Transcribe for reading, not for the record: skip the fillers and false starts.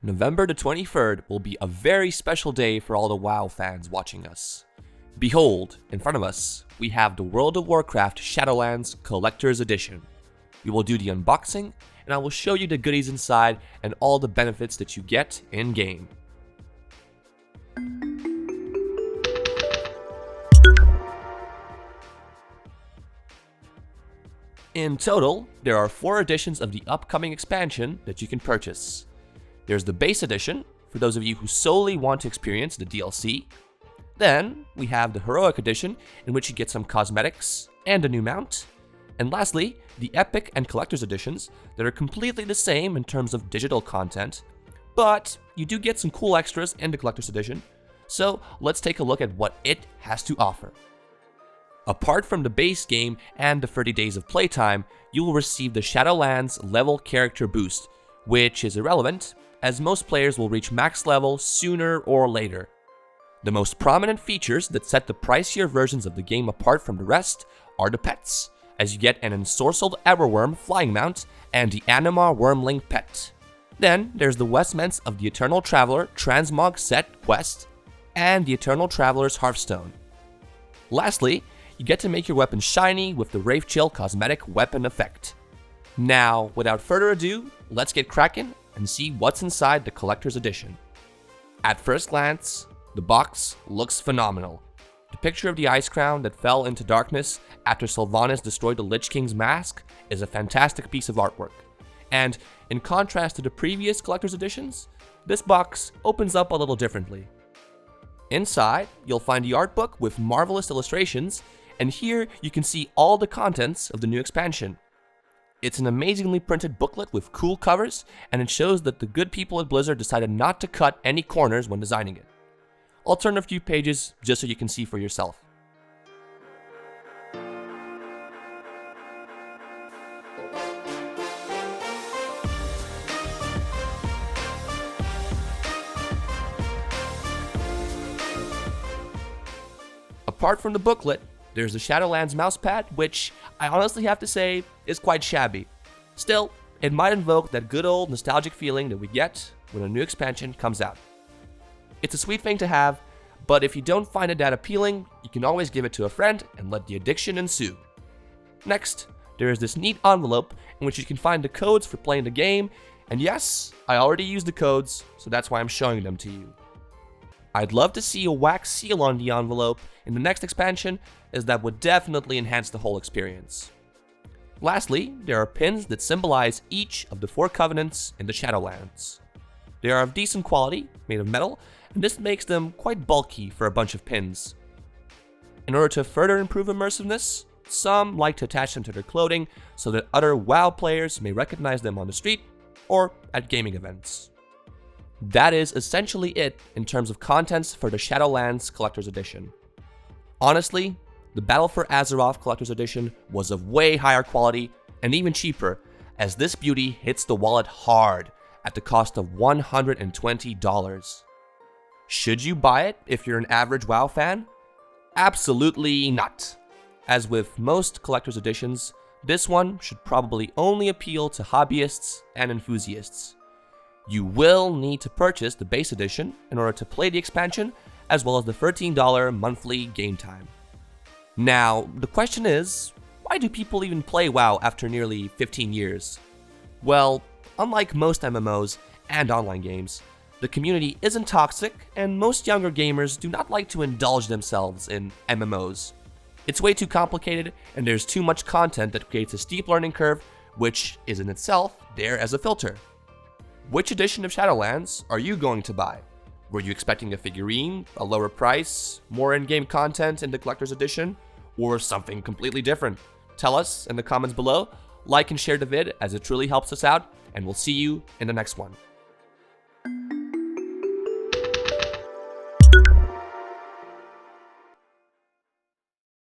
November the 23rd will be a very special day for all the WoW fans watching us. Behold, in front of us, we have the World of Warcraft Shadowlands Collector's Edition. We will do the unboxing, and I will show you the goodies inside and all the benefits that you get in-game. In total, there are 4 editions of the upcoming expansion that you can purchase. There's the base edition, for those of you who solely want to experience the DLC. Then, we have the heroic edition, in which you get some cosmetics and a new mount. And lastly, the epic and collector's editions that are completely the same in terms of digital content, but you do get some cool extras in the collector's edition. So let's take a look at what it has to offer. Apart from the base game and the 30 days of playtime, you will receive the Shadowlands level character boost, which is irrelevant, as most players will reach max level sooner or later. The most prominent features that set the pricier versions of the game apart from the rest are the pets, as you get an ensorcelled Everworm flying mount and the Anima Wormling pet. Then there's the Vestments of the Eternal Traveler Transmog set quest and the Eternal Traveler's Hearthstone. Lastly, you get to make your weapon shiny with the Wraithchill cosmetic weapon effect. Now, without further ado, let's get cracking and see what's inside the Collector's Edition. At first glance, the box looks phenomenal. The picture of the Ice Crown that fell into darkness after Sylvanas destroyed the Lich King's mask is a fantastic piece of artwork. And in contrast to the previous Collector's Editions, this box opens up a little differently. Inside, you'll find the art book with marvelous illustrations, and here you can see all the contents of the new expansion. It's an amazingly printed booklet with cool covers, and it shows that the good people at Blizzard decided not to cut any corners when designing it. I'll turn a few pages just so you can see for yourself. Apart from the booklet, there's the Shadowlands Mousepad, which I honestly have to say is quite shabby. Still, it might invoke that good old nostalgic feeling that we get when a new expansion comes out. It's a sweet thing to have, but if you don't find it that appealing, you can always give it to a friend and let the addiction ensue. Next, there is this neat envelope in which you can find the codes for playing the game, and yes, I already used the codes, so that's why I'm showing them to you. I'd love to see a wax seal on the envelope in the next expansion, as that would definitely enhance the whole experience. Lastly, there are pins that symbolize each of the 4 covenants in the Shadowlands. They are of decent quality, made of metal, and this makes them quite bulky for a bunch of pins. In order to further improve immersiveness, some like to attach them to their clothing so that other WoW players may recognize them on the street or at gaming events. That is essentially it in terms of contents for the Shadowlands Collector's Edition. Honestly, the Battle for Azeroth Collector's Edition was of way higher quality and even cheaper, as this beauty hits the wallet hard at the cost of $120. Should you buy it if you're an average WoW fan? Absolutely not. As with most Collector's Editions, this one should probably only appeal to hobbyists and enthusiasts. You will need to purchase the base edition in order to play the expansion, as well as the $13 monthly game time. Now, the question is, why do people even play WoW after nearly 15 years? Well, unlike most MMOs and online games, the community isn't toxic, and most younger gamers do not like to indulge themselves in MMOs. It's way too complicated, and there's too much content that creates a steep learning curve, which is in itself there as a filter. Which edition of Shadowlands are you going to buy? Were you expecting a figurine, a lower price, more in-game content in the Collector's Edition, or something completely different? Tell us in the comments below, like and share the vid as it truly helps us out, and we'll see you in the next one.